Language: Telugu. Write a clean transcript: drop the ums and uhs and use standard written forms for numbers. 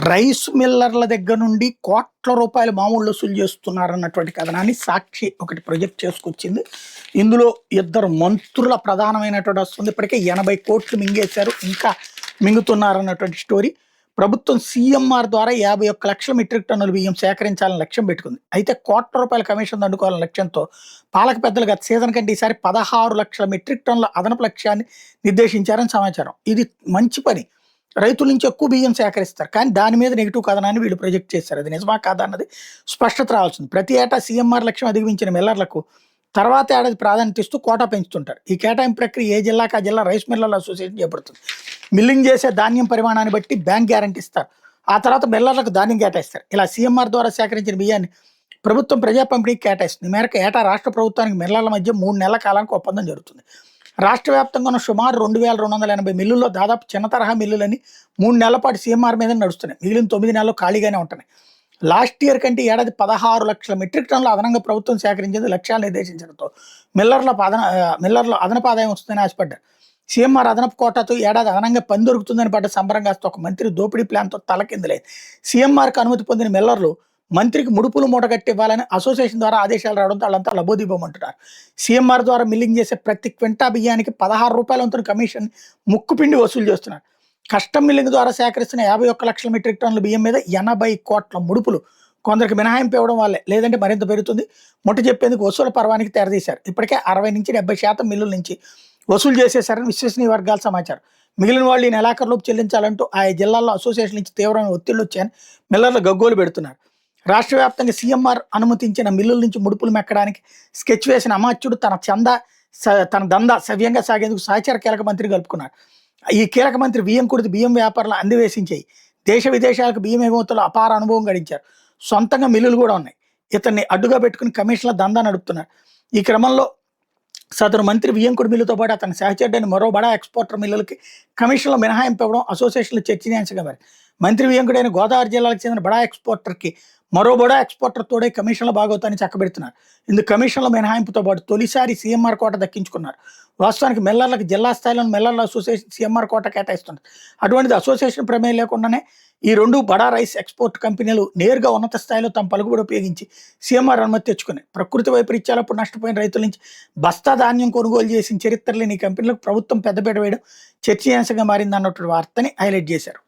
రైస్ మిల్లర్ల దగ్గర నుండి కోట్ల రూపాయలు మామూళ్ళు వసూలు చేస్తున్నారన్నటువంటి కథనాన్ని సాక్షి ఒకటి ప్రొజెక్ట్ చేసుకొచ్చింది. ఇందులో ఇద్దరు మంత్రుల ప్రధానమైనటువంటి వస్తుంది. ఇప్పటికే 80 కోట్లు మింగేశారు, ఇంకా మింగుతున్నారన్నటువంటి స్టోరీ. ప్రభుత్వం సీఎంఆర్ ద్వారా 51 లక్షల మెట్రిక్ టన్నుల బియ్యం సేకరించాలని లక్ష్యం పెట్టుకుంది. అయితే కోట్ల రూపాయల కమిషన్ దండుకోవాలని లక్ష్యంతో పాలక పెద్దలు గత సీజన్ కంటే ఈసారి 16 లక్షల మెట్రిక్ టన్నుల అదనపు లక్ష్యాన్ని నిర్దేశించారని సమాచారం. ఇది మంచి పని, రైతుల నుంచి ఎక్కువ బియ్యం సేకరిస్తారు, కానీ దాని మీద నెగిటివ్ కథనాన్ని వీళ్ళు ప్రొజెక్ట్ చేశారు. అది నిజమా కాదా అన్నది స్పష్టత రావాల్సింది. ప్రతి ఏటా సీఎంఆర్ లక్ష్యం అధిగమించిన మిల్లర్లకు తర్వాత ఏడాది ప్రాధాన్యత ఇస్తూ కోటా పెంచుతుంటారు. ఈ కేటాయింపు ప్రక్రియ ఏ జిల్లాకు ఆ జిల్లా రైస్ మిల్లర్ల అసోసియేషన్ చేపడుతుంది. మిల్లింగ్ చేసే ధాన్యం పరిమాణాన్ని బట్టి బ్యాంక్ గ్యారంటీ ఇస్తారు, ఆ తర్వాత మిల్లర్లకు ధాన్యం కేటాయిస్తారు. ఇలా సీఎంఆర్ ద్వారా సేకరించిన బియ్యాన్ని ప్రభుత్వం ప్రజా పంపిణీకి కేటాయిస్తుంది. ఈ మేరకు ఏటా రాష్ట్ర ప్రభుత్వానికి మిల్లర్ల మధ్య 3 నెలల కాలానికి ఒప్పందం జరుగుతుంది. రాష్ట్ర వ్యాప్తంగా ఉన్న సుమారు 2280 మిల్లుల్లో దాదాపు చిన్న తరహా మిల్లులని 3 నెలల పాటు సీఎంఆర్ మీద నడుస్తున్నాయి. మిగిలిన 9 నెలలు ఖాళీగానే ఉంటున్నాయి. లాస్ట్ ఇయర్ కంటే ఏడాది 16 లక్షల మెట్రిక్ టన్నులు అదనంగా ప్రభుత్వం సేకరించేది లక్ష్యాలు నిర్దేశించడంతో మిల్లర్లు అదనపు ఆదాయం వస్తుందని ఆశపడ్డారు. సీఎంఆర్ అదనపు కోటాతో ఏడాది అదనంగా పని దొరుకుతుందని పడ్డ సంబరం కాస్త ఒక మంత్రి దోపిడీ ప్లాన్తో తలకిందులేదు. సీఎంఆర్కి అనుమతి పొందిన మిల్లర్లు మంత్రికి ముడుపులు మూటగట్టి ఇవ్వాలని అసోసియేషన్ ద్వారా ఆదేశాలు రావడంతో వాళ్ళంతా లబోదీపమంటున్నారు. సీఎంఆర్ ద్వారా మిల్లింగ్ చేసే ప్రతి క్వింటా బియ్యానికి 16 రూపాయల వంతున కమిషన్ ముక్కుపిండి వసూలు చేస్తున్నారు. కస్టమ్ మిల్లింగ్ ద్వారా సేకరిస్తున్న 51 లక్షల మెట్రిక్ టన్నుల బియ్యం మీద 80 కోట్ల ముడుపులు కొందరికి మినహాయింపు ఇవ్వడం వల్లే, లేదంటే మరింత పెరుగుతుంది. ముట్ట చెప్పేందుకు వసూలు పర్వానికి తెరదీశారు. ఇప్పటికే 60 నుంచి 70% మిల్లుల నుంచి వసూలు చేసేశారని విశ్వసనీయ వర్గాల సమాచారం. మిగిలిన వాళ్ళు ఈ నెలాఖరులోపు చెల్లించాలంటూ ఆయా జిల్లాల్లో అసోసియేషన్ నుంచి తీవ్రమైన ఒత్తిళ్లు వచ్చాయని మిల్లర్లు గగ్గోలు పెడుతున్నారు. రాష్ట్ర వ్యాప్తంగా సీఎంఆర్ అనుమతించిన మిల్లుల నుంచి ముడుపులు మెక్కడానికి స్కెచ్ వేసిన అమాత్యుడు తన దందా సవ్యంగా సాగేందుకు సహచార కీలక మంత్రి కలుపుకున్నారు. ఈ కీలక మంత్రి వియ్యంకుడిది బియ్యం వ్యాపారాలు అందివేసించాయి. దేశ విదేశాలకు బియ్యం ఎగుమతుల్లో అపార అనుభవం గడించారు. సొంతంగా మిల్లులు కూడా ఉన్నాయి. ఇతన్ని అడ్డుగా పెట్టుకుని కమిషన్ల దందా నడుపుతున్నారు. ఈ క్రమంలో సదరు మంత్రి వియ్యంకుడి మిల్లుతో పాటు అతని సహచరుడైన మరో బడా ఎక్స్పోర్టర్ మిల్లులకి కమిషన్లో మినహాయింపు ఇవ్వడం అసోసియేషన్లు చర్చనీయాంశంగా మరి. మంత్రి వియ్యంకుడైన గోదావరి జిల్లాలకు చెందిన బడా ఎక్స్పోర్టర్కి మరో బడా ఎక్స్పోర్టర్ తోడే కమిషన్ల భాగవతాన్ని చక్కబెడుతున్నారు. ఇందుకు కమిషన్ల మినహాయింపుతో పాటు తొలిసారి సీఎంఆర్ కోట దక్కించుకున్నారు. వాస్తవానికి మిల్లర్లకు జిల్లా స్థాయిలోని మిల్లర్ల అసోసియేషన్ సీఎంఆర్ కోట కేటాయిస్తున్నారు. అటువంటిది అసోసియేషన్ ప్రమేయం లేకుండానే ఈ 2 బడా రైస్ ఎక్స్పోర్ట్ కంపెనీలు నేరుగా ఉన్నత స్థాయిలో తమ పలుకుబడి ఉపయోగించి సీఎంఆర్ అనుమతి తెచ్చుకున్నాయి. ప్రకృతి వైపరీత్యాలప్పుడు నష్టపోయిన రైతుల నుంచి బస్తా ధాన్యం కొనుగోలు చేసిన చరిత్ర లేని ఈ కంపెనీలకు ప్రభుత్వం పెద్దపీట వేయడం చర్చనీయాంశంగా మారింది అన్నటువంటి వార్తని హైలైట్ చేశారు.